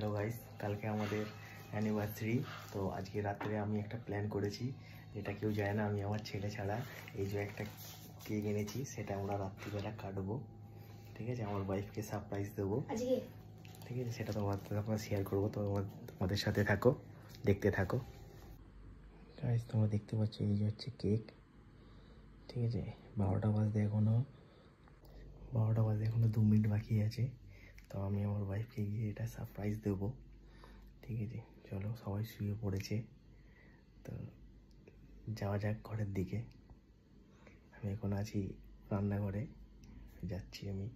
Hello guys, কালকে আমাদের anniversary. তো আজকে রাত্রে আমি একটা প্ল্যান করেছি, যেটা কেউ জানে না, আমি আমার ছেলে ছাড়া। এই যে একটা কেক এনেছি, সেটা আমরা রাত্রিবেলা কাটবো। ঠিক আছে, আমার ওয়াইফকে সারপ্রাইজ দেবো আজকে। ঠিক আছে, সেটা তোমার শেয়ার করবো। তো তোমাদের সাথে থাকো, দেখতে থাকো গাইস। তোমরা দেখতে পাচ্ছ এই যে হচ্ছে কেক। ঠিক আছে, 12টা বাজতে এখনো 2 মিনিট বাকি আছে। তো আমি আমার ওয়াইফকে গিয়ে এটা সারপ্রাইজ দেবো। ঠিক আছে, চলো, সবাই শুয়ে পড়েছে, তো যাওয়া যাক ঘরের দিকে। আমি এখন আছি রান্নাঘরে, যাচ্ছি আমি।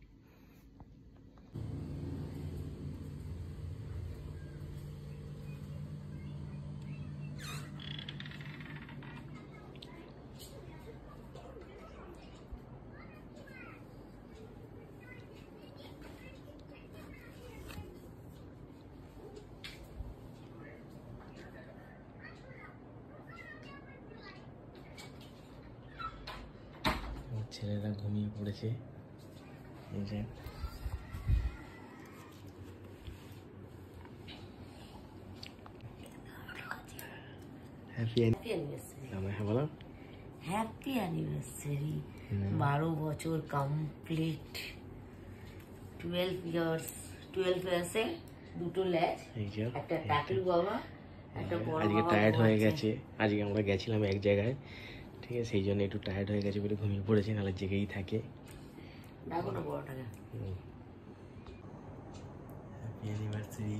ছেলেরা ঘুমিয়ে পড়েছে। এই যে হ্যাপি অ্যানিভার্সারি। 12 বছর কমপ্লিট। 12 ইয়ার্সে দুটো ল্যাচ, একটা টাটুর বাবা, একটা বড় বাবা। আজকে টায়ার্ড হয়ে গেছে, আজকে আমরা গেছিলাম এক জায়গায়। ঠিক আছে, সেই জন্য একটু টায়ার্ড হয়ে গেছে বলে ঘুমিয়ে পড়েছে, নাহলে জেগেই থাকে। ডাকো না বড়টাকে। Happy anniversary.